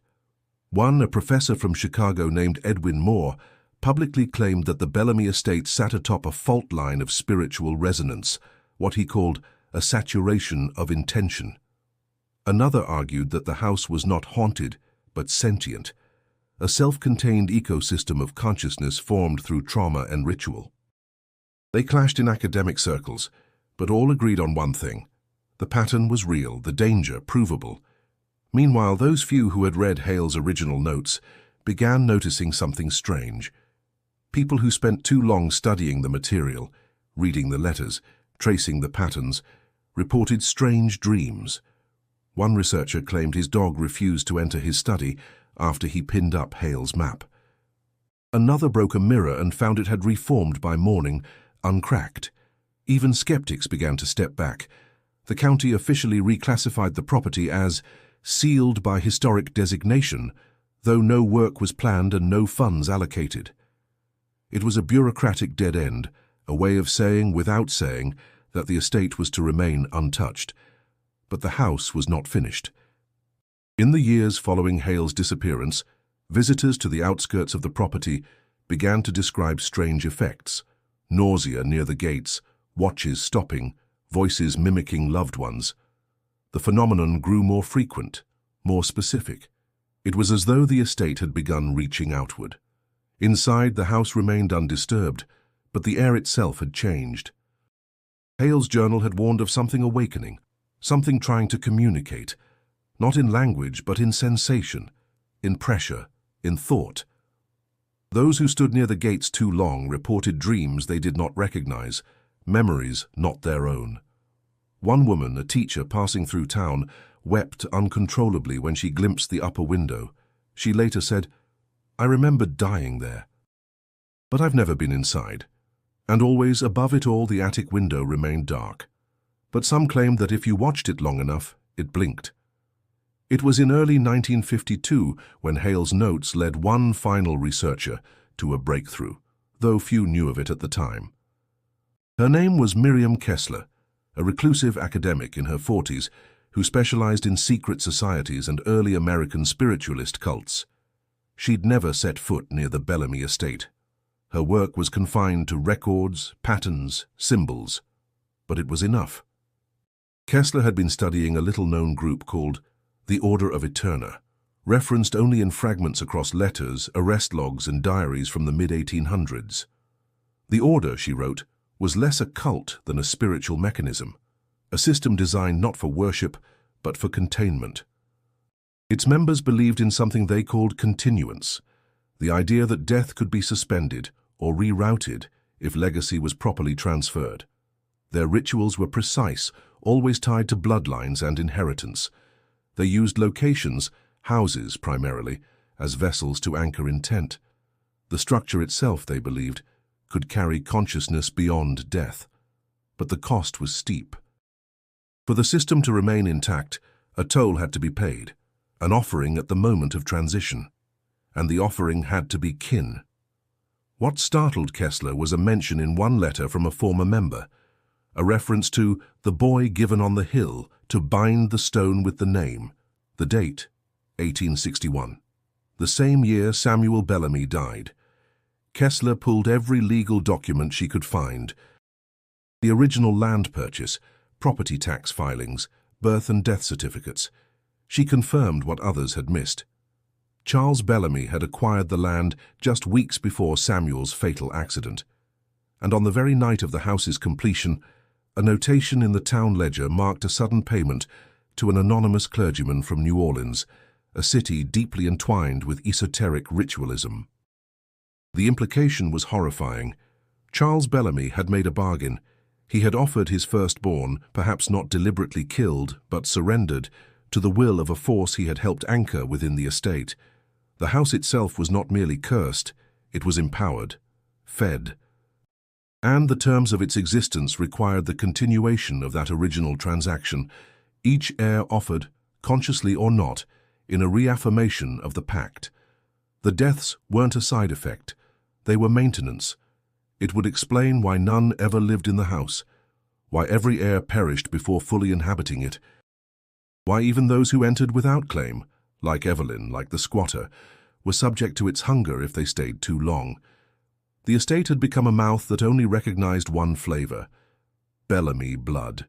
One, a professor from Chicago named Edwin Moore, publicly claimed that the Bellamys estate sat atop a fault line of spiritual resonance, what he called a saturation of intention. Another argued that the house was not haunted, but sentient, a self-contained ecosystem of consciousness formed through trauma and ritual. They clashed in academic circles, but all agreed on one thing. The pattern was real, the danger provable. Meanwhile, those few who had read Heir's original notes began noticing something strange. People who spent too long studying the material, reading the letters, tracing the patterns, reported strange dreams. One researcher claimed his dog refused to enter his study after he pinned up Heir's map. Another broke a mirror and found it had reformed by morning, uncracked. Even skeptics began to step back. The county officially reclassified the property as sealed by historic designation, though no work was planned and no funds allocated. It was a bureaucratic dead end, a way of saying without saying that the estate was to remain untouched. But the house was not finished. In the years following Heir's disappearance, visitors to the outskirts of the property began to describe strange effects. nausea near the gates, watches stopping, voices mimicking loved ones. The phenomenon grew more frequent, more specific. It was as though the estate had begun reaching outward. Inside, the house remained undisturbed, but the air itself had changed. Hale's journal had warned of something awakening, something trying to communicate, not in language but in sensation, in pressure, in thought. Those who stood near the gates too long reported dreams they did not recognize, memories not their own. One woman, a teacher passing through town, wept uncontrollably when she glimpsed the upper window. She later said, "I remembered dying there. But I've never been inside." And always above it all the attic window remained dark. But some claimed that if you watched it long enough, it blinked. It was in early 1952 when Hale's notes led one final researcher to a breakthrough, though few knew of it at the time. Her name was Miriam Kessler, a reclusive academic in her 40s who specialized in secret societies and early American spiritualist cults. She'd never set foot near the Bellamys estate. Her work was confined to records, patterns, symbols, but it was enough. Kessler had been studying a little-known group called the Order of Eterna, referenced only in fragments across letters, arrest logs, and diaries from the mid-1800s. The Order, she wrote, was less a cult than a spiritual mechanism, a system designed not for worship, but for containment. Its members believed in something they called continuance, the idea that death could be suspended or rerouted if legacy was properly transferred. Their rituals were precise, always tied to bloodlines and inheritance. They used locations, houses primarily, as vessels to anchor intent. The structure itself, they believed, could carry consciousness beyond death. But the cost was steep. For the system to remain intact, a toll had to be paid, an offering at the moment of transition. And the offering had to be kin. What startled Kessler was a mention in one letter from a former member, a reference to the boy given on the hill to bind the stone with the name, the date, 1861. The same year Samuel Bellamy died. Kessler pulled every legal document she could find, the original land purchase, property tax filings, birth and death certificates. She confirmed what others had missed. Charles Bellamy had acquired the land just weeks before Samuel's fatal accident, and on the very night of the house's completion, a notation in the town ledger marked a sudden payment to an anonymous clergyman from New Orleans, a city deeply entwined with esoteric ritualism. The implication was horrifying. Charles Bellamy had made a bargain. He had offered his firstborn, perhaps not deliberately killed, but surrendered, to the will of a force he had helped anchor within the estate. The house itself was not merely cursed, it was empowered, fed. And the terms of its existence required the continuation of that original transaction, each heir offered, consciously or not, in a reaffirmation of the pact. The deaths weren't a side effect, they were maintenance. It would explain why none ever lived in the house, why every heir perished before fully inhabiting it, why even those who entered without claim, like Evelyn, like the squatter, were subject to its hunger if they stayed too long. The estate had become a mouth that only recognized one flavor, Bellamy blood.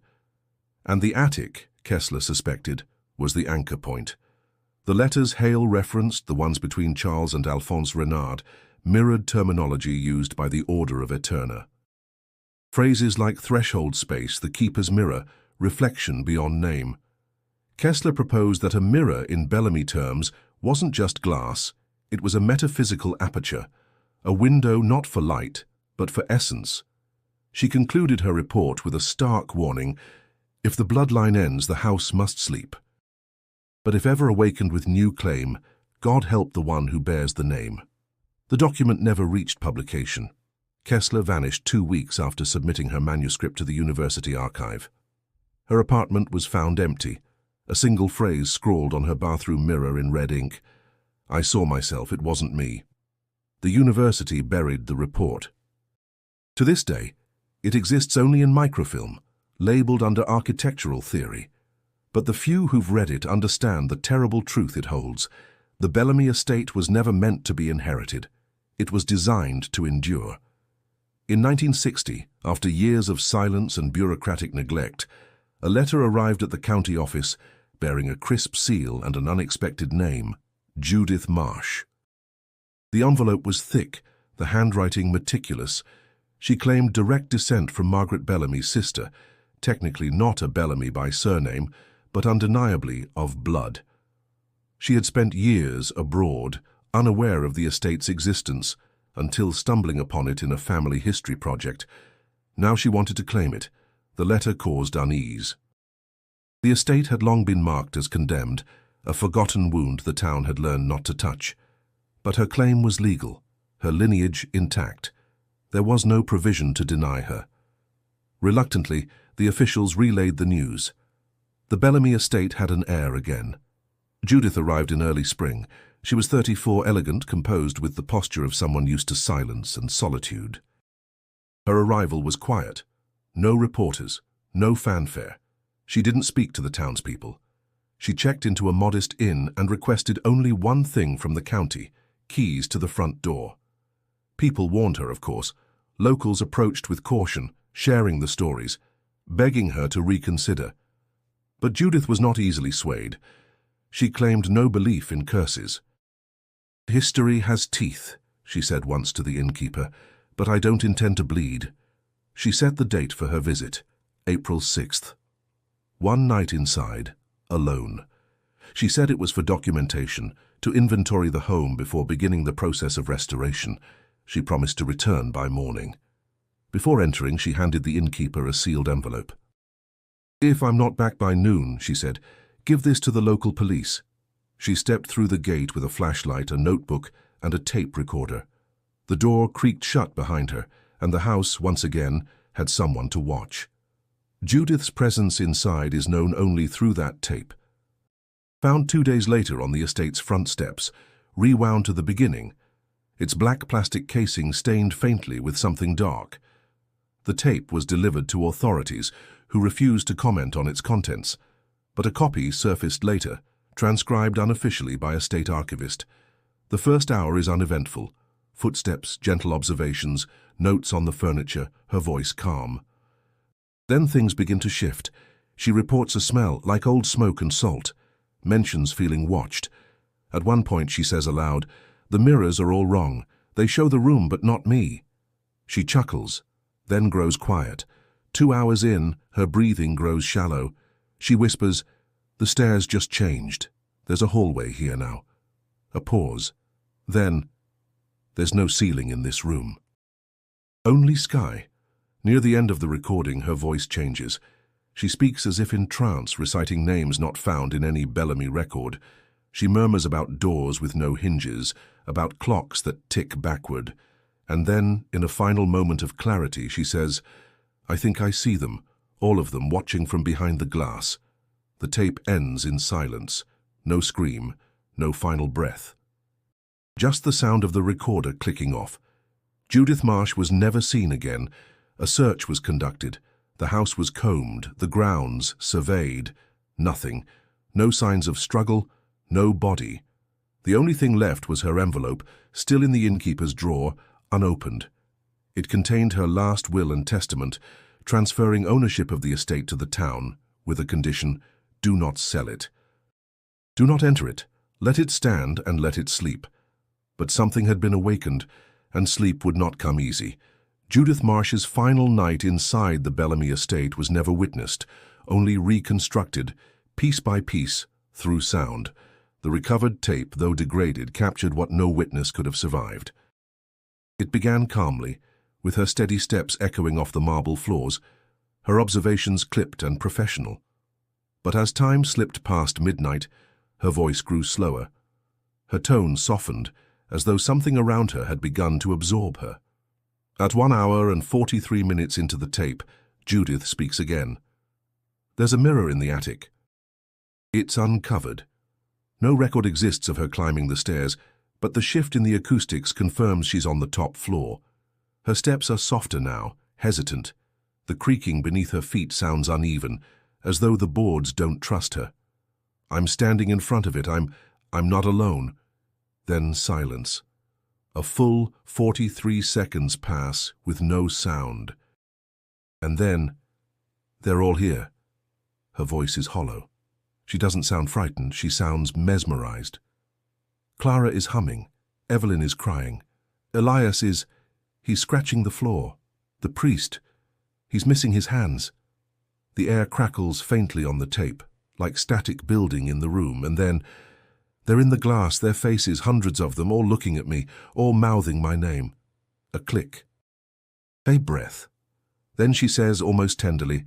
And the attic, Kessler suspected, was the anchor point. The letters Hale referenced, the ones between Charles and Alphonse Renard, mirrored terminology used by the Order of Eterna. Phrases like threshold space, the keeper's mirror, reflection beyond name. Kessler proposed that a mirror in Bellamy terms wasn't just glass, it was a metaphysical aperture, a window not for light, but for essence. She concluded her report with a stark warning: if the bloodline ends, the house must sleep. But if ever awakened with new claim, God help the one who bears the name. The document never reached publication. Kessler vanished 2 weeks after submitting her manuscript to the university archive. Her apartment was found empty, a single phrase scrawled on her bathroom mirror in red ink: "I saw myself, it wasn't me." The university buried the report. To this day, it exists only in microfilm, labeled under architectural theory. But the few who've read it understand the terrible truth it holds. The Bellamy estate was never meant to be inherited. It was designed to endure. In 1960, after years of silence and bureaucratic neglect, a letter arrived at the county office bearing a crisp seal and an unexpected name, Judith Marsh. The envelope was thick, the handwriting meticulous. She claimed direct descent from Margaret Bellamy's sister, technically not a Bellamy by surname, but undeniably of blood. She had spent years abroad, unaware of the estate's existence, until stumbling upon it in a family history project. Now she wanted to claim it. The letter caused unease. The estate had long been marked as condemned, a forgotten wound the town had learned not to touch. But her claim was legal, her lineage intact. There was no provision to deny her. Reluctantly, the officials relayed the news. The Bellamy estate had an heir again. Judith arrived in early spring. She was 34, elegant, composed, with the posture of someone used to silence and solitude. Her arrival was quiet. No reporters, no fanfare. She didn't speak to the townspeople. She checked into a modest inn and requested only one thing from the county: keys to the front door. People warned her, of course. Locals approached with caution, sharing the stories, begging her to reconsider. But Judith was not easily swayed. She claimed no belief in curses. "History has teeth," she said once to the innkeeper, "but I don't intend to bleed." She set the date for her visit, April 6th. One night inside, alone. She said it was for documentation, to inventory the home before beginning the process of restoration. She promised to return by morning. Before entering, she handed the innkeeper a sealed envelope. "If I'm not back by noon," she said, "give this to the local police." She stepped through the gate with a flashlight, a notebook, and a tape recorder. The door creaked shut behind her, and the house, once again, had someone to watch. Judith's presence inside is known only through that tape. Found 2 days later on the estate's front steps, rewound to the beginning, its black plastic casing stained faintly with something dark. The tape was delivered to authorities, who refused to comment on its contents, but a copy surfaced later, transcribed unofficially by a state archivist. The first hour is uneventful. Footsteps, gentle observations, notes on the furniture, her voice calm. Then things begin to shift. She reports a smell like old smoke and salt, mentions feeling watched. At one point she says aloud, "The mirrors are all wrong. They show the room but not me." She chuckles, then grows quiet. 2 hours in, her breathing grows shallow. She whispers, "The stairs just changed. There's a hallway here now." A pause. Then, "There's no ceiling in this room. Only sky." Near the end of the recording, her voice changes. She speaks as if in trance, reciting names not found in any Bellamy record. She murmurs about doors with no hinges, about clocks that tick backward. And then, in a final moment of clarity, she says, "I think I see them, all of them watching from behind the glass." The tape ends in silence. No scream, no final breath. Just the sound of the recorder clicking off. Judith Marsh was never seen again. A search was conducted. The house was combed, the grounds surveyed. Nothing. No signs of struggle, no body. The only thing left was her envelope, still in the innkeeper's drawer, unopened. It contained her last will and testament, transferring ownership of the estate to the town, with a condition: do not sell it. Do not enter it. Let it stand and let it sleep. But something had been awakened, and sleep would not come easy. Judith Marsh's final night inside the Bellamy estate was never witnessed, only reconstructed, piece by piece, through sound. The recovered tape, though degraded, captured what no witness could have survived. It began calmly, with her steady steps echoing off the marble floors, her observations clipped and professional. But as time slipped past midnight, her voice grew slower. Her tone softened, as though something around her had begun to absorb her. At 1 hour and 43 minutes into the tape, Judith speaks again. "There's a mirror in the attic. It's uncovered. No record exists of her climbing the stairs, but the shift in the acoustics confirms she's on the top floor. Her steps are softer now, hesitant. The creaking beneath her feet sounds uneven, as though the boards don't trust her. I'm standing in front of it. I'm not alone." Then silence. A full 43 seconds pass with no sound. And then, they're all here. Her voice is hollow. She doesn't sound frightened, she sounds mesmerized. Clara is humming. Evelyn is crying. Elias he's scratching the floor. The priest, he's missing his hands. The air crackles faintly on the tape, like static building in the room, and then they're in the glass, their faces, hundreds of them, all looking at me, all mouthing my name. A click. A breath. Then she says, almost tenderly,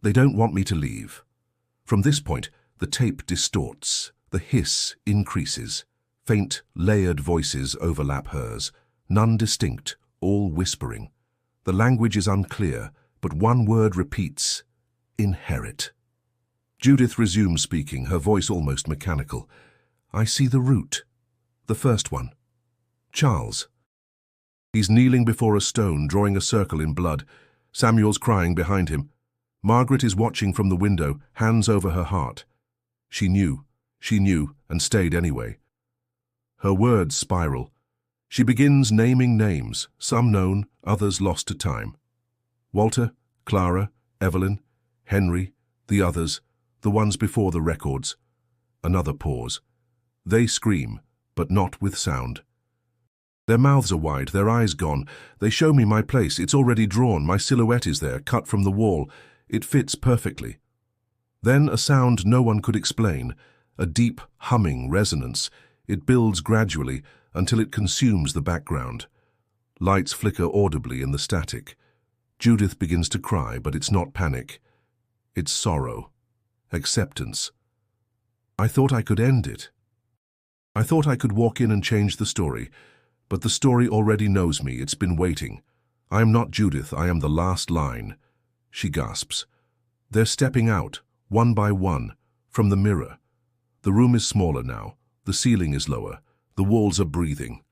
"They don't want me to leave." From this point, the tape distorts. The hiss increases. Faint, layered voices overlap hers. None distinct, all whispering. The language is unclear, but one word repeats: inherit. Judith resumes speaking, her voice almost mechanical. "I see the root. The first one. Charles. He's kneeling before a stone, drawing a circle in blood. Samuel's crying behind him. Margaret is watching from the window, hands over her heart. She knew, and stayed anyway. Her words spiral. She begins naming names, some known, others lost to time. Walter, Clara, Evelyn, Henry, the others, the ones before the records. Another pause. They scream, but not with sound. Their mouths are wide, their eyes gone. They show me my place. It's already drawn. My silhouette is there, cut from the wall. It fits perfectly. Then a sound no one could explain, a deep humming resonance. It builds gradually until it consumes the background. Lights flicker audibly in the static. Judith begins to cry, but it's not panic. It's sorrow. Acceptance. I thought I could end it. I thought I could walk in and change the story, but the story already knows me. It's been waiting. I am not Judith. I am the last line. She gasps. They're stepping out, one by one, from the mirror. The room is smaller now. The ceiling is lower. The walls are breathing.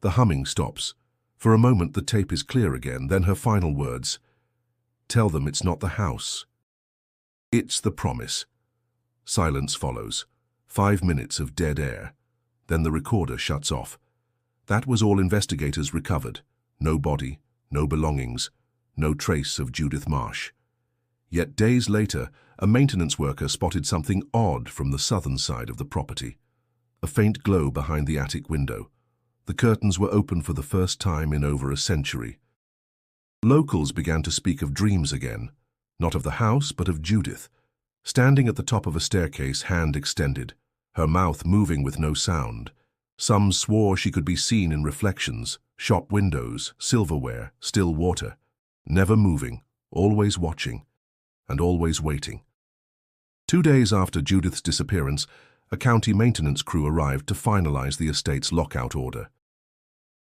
The humming stops. For a moment the tape is clear again, then her final words. Tell them it's not the house. It's the promise. Silence follows. 5 minutes of dead air. Then the recorder shuts off. That was all investigators recovered. No body, no belongings, no trace of Judith Marsh. Yet days later, a maintenance worker spotted something odd from the southern side of the property. A faint glow behind the attic window. The curtains were open for the first time in over a century. Locals began to speak of dreams again, not of the house, but of Judith, standing at the top of a staircase, hand extended, her mouth moving with no sound. Some swore she could be seen in reflections, shop windows, silverware, still water, never moving, always watching, and always waiting. 2 days after Judith's disappearance, a county maintenance crew arrived to finalize the estate's lockout order.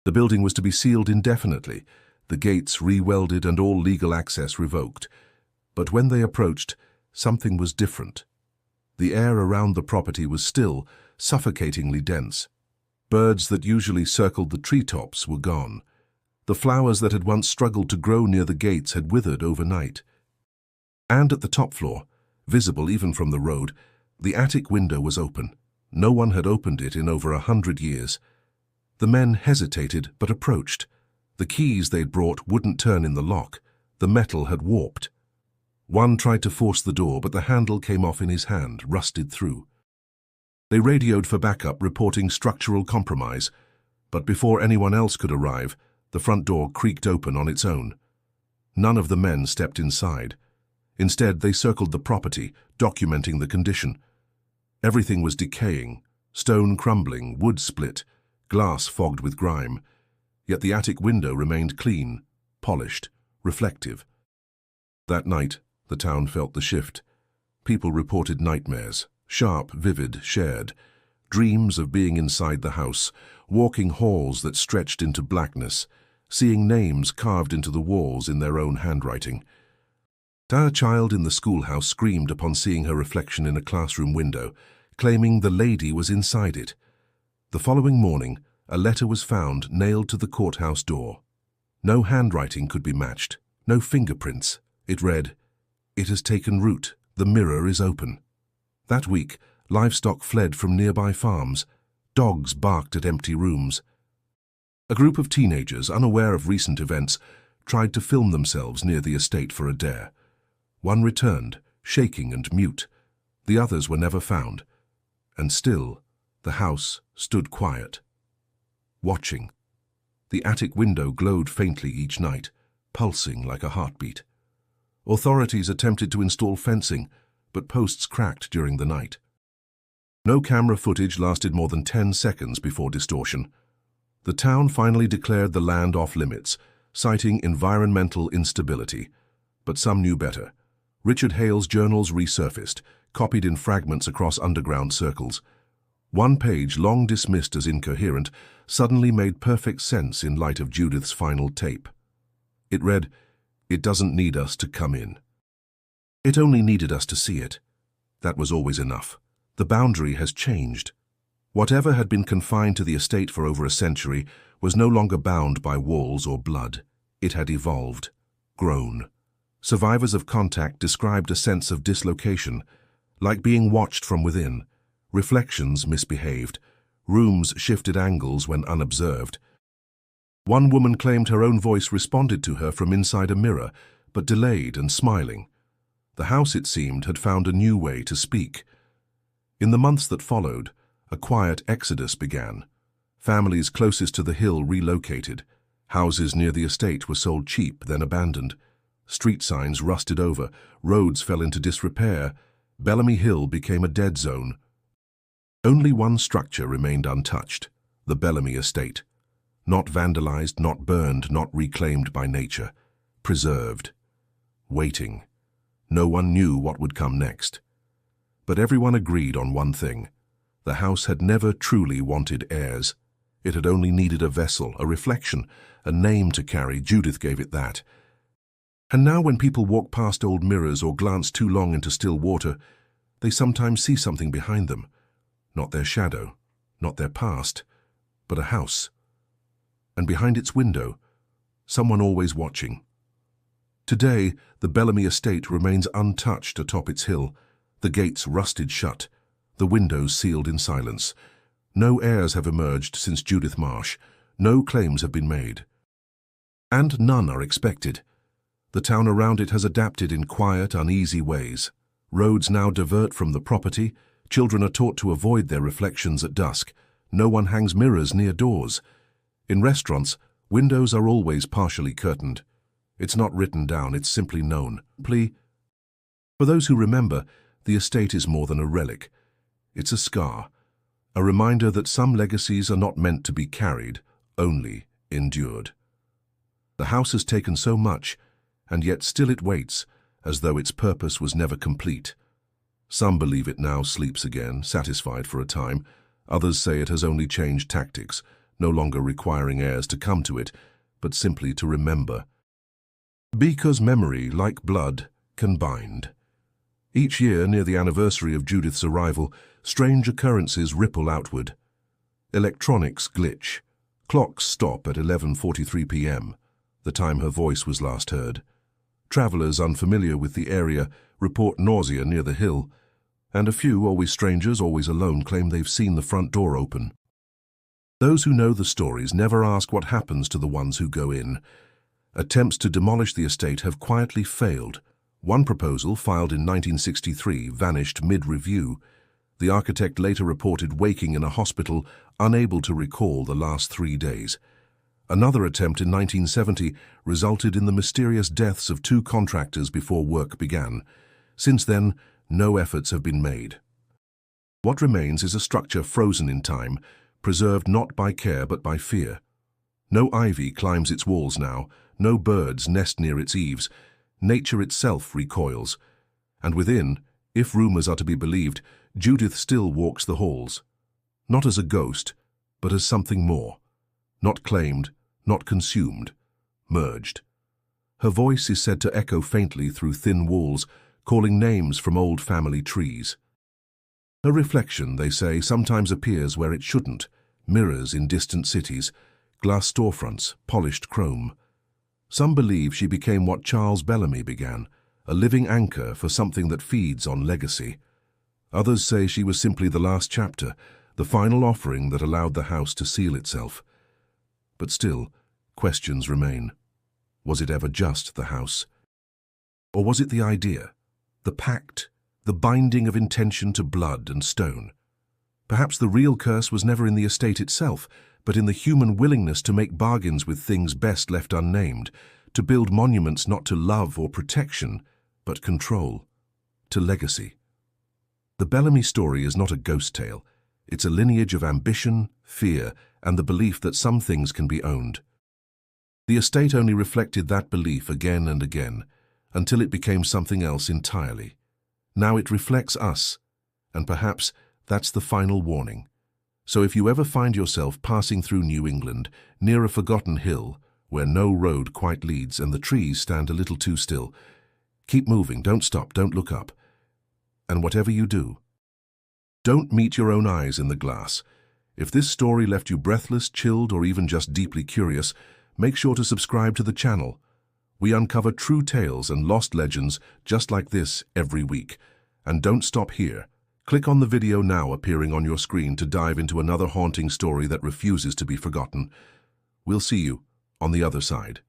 The building was to be sealed indefinitely, the gates re-welded and all legal access revoked. But when they approached, something was different. The air around the property was still, suffocatingly dense. Birds that usually circled the treetops were gone. The flowers that had once struggled to grow near the gates had withered overnight. And at the top floor, visible even from the road, the attic window was open. No one had opened it in over 100 years. The men hesitated but approached. The keys they'd brought wouldn't turn in the lock. The metal had warped. One tried to force the door, but the handle came off in his hand, rusted through. They radioed for backup, reporting structural compromise, but before anyone else could arrive, the front door creaked open on its own. None of the men stepped inside. Instead, they circled the property, documenting the condition. Everything was decaying, stone crumbling, wood split, glass fogged with grime. Yet the attic window remained clean, polished, reflective. That night, the town felt the shift. People reported nightmares, sharp, vivid, shared. Dreams of being inside the house, walking halls that stretched into blackness, seeing names carved into the walls in their own handwriting. A child in the schoolhouse screamed upon seeing her reflection in a classroom window, claiming the lady was inside it. The following morning, a letter was found nailed to the courthouse door. No handwriting could be matched, no fingerprints. It read, "It has taken root. The mirror is open." That week, livestock fled from nearby farms. Dogs barked at empty rooms. A group of teenagers, unaware of recent events, tried to film themselves near the estate for a dare. One returned, shaking and mute. The others were never found. And still, the house stood quiet, watching. The attic window glowed faintly each night, pulsing like a heartbeat. Authorities attempted to install fencing, but posts cracked during the night. No camera footage lasted more than 10 seconds before distortion. The town finally declared the land off limits, citing environmental instability. But some knew better. Richard Hale's journals resurfaced, copied in fragments across underground circles. One page, long dismissed as incoherent, suddenly made perfect sense in light of Judith's final tape. It read, "It doesn't need us to come in. It only needed us to see it. That was always enough. The boundary has changed. Whatever had been confined to the estate for over a century was no longer bound by walls or blood. It had evolved, grown. Survivors of contact described a sense of dislocation, like being watched from within. Reflections misbehaved. Rooms shifted angles when unobserved. One woman claimed her own voice responded to her from inside a mirror, but delayed and smiling. The house, it seemed, had found a new way to speak. In the months that followed, a quiet exodus began. Families closest to the hill relocated. Houses near the estate were sold cheap, then abandoned. Street signs rusted over, roads fell into disrepair. Bellamys Hill became a dead zone. Only one structure remained untouched, the Bellamys estate. Not vandalized, not burned, not reclaimed by nature. Preserved. Waiting. No one knew what would come next. But everyone agreed on one thing. The house had never truly wanted heirs. It had only needed a vessel, a reflection, a name to carry. Judith gave it that. And now when people walk past old mirrors or glance too long into still water, they sometimes see something behind them. Not their shadow, not their past, but a house. And behind its window, someone always watching. Today, the Bellamys estate remains untouched atop its hill, the gates rusted shut, the windows sealed in silence. No heirs have emerged since Judith Marsh. No claims have been made. And none are expected. The town around it has adapted in quiet, uneasy ways. Roads now divert from the property. Children are taught to avoid their reflections at dusk. No one hangs mirrors near doors. In restaurants, windows are always partially curtained. It's not written down, it's simply known. For those who remember, the estate is more than a relic. It's a scar, a reminder that some legacies are not meant to be carried, only endured. The house has taken so much, and yet still it waits, as though its purpose was never complete. Some believe it now sleeps again, satisfied for a time. Others say it has only changed tactics, no longer requiring heirs to come to it, but simply to remember. Because memory, like blood, can bind. Each year, near the anniversary of Judith's arrival, strange occurrences ripple outward. Electronics glitch. Clocks stop at 11:43 p.m., the time her voice was last heard. Travelers unfamiliar with the area report nausea near the hill, and a few, always strangers, always alone, claim they've seen the front door open. Those who know the stories never ask what happens to the ones who go in. Attempts to demolish the estate have quietly failed. One proposal, filed in 1963, vanished mid-review. The architect later reported waking in a hospital, unable to recall the last 3 days. Another attempt in 1970 resulted in the mysterious deaths of 2 contractors before work began. Since then, no efforts have been made. What remains is a structure frozen in time, preserved not by care but by fear. No ivy climbs its walls now, no birds nest near its eaves. Nature itself recoils. And within, if rumors are to be believed, Judith still walks the halls. Not as a ghost, but as something more. Not claimed, not consumed, merged. Her voice is said to echo faintly through thin walls, calling names from old family trees. Her reflection, they say, sometimes appears where it shouldn't, mirrors in distant cities, glass storefronts, polished chrome. Some believe she became what Charles Bellamys began, a living anchor for something that feeds on legacy. Others say she was simply the last chapter, the final offering that allowed the house to seal itself. But still, questions remain. Was it ever just the house? Or was it the idea, the pact, the binding of intention to blood and stone? Perhaps the real curse was never in the estate itself, but in the human willingness to make bargains with things best left unnamed, to build monuments not to love or protection, but control, to legacy. The Bellamys story is not a ghost tale. It's a lineage of ambition, fear, and the belief that some things can be owned. The estate only reflected that belief again and again, until it became something else entirely. Now it reflects us, and perhaps that's the final warning. So if you ever find yourself passing through New England, near a forgotten hill, where no road quite leads and the trees stand a little too still, keep moving, don't stop, don't look up. And whatever you do, don't meet your own eyes in the glass. If this story left you breathless, chilled, or even just deeply curious, make sure to subscribe to the channel. We uncover true tales and lost legends just like this every week. And don't stop here. Click on the video now appearing on your screen to dive into another haunting story that refuses to be forgotten. We'll see you on the other side.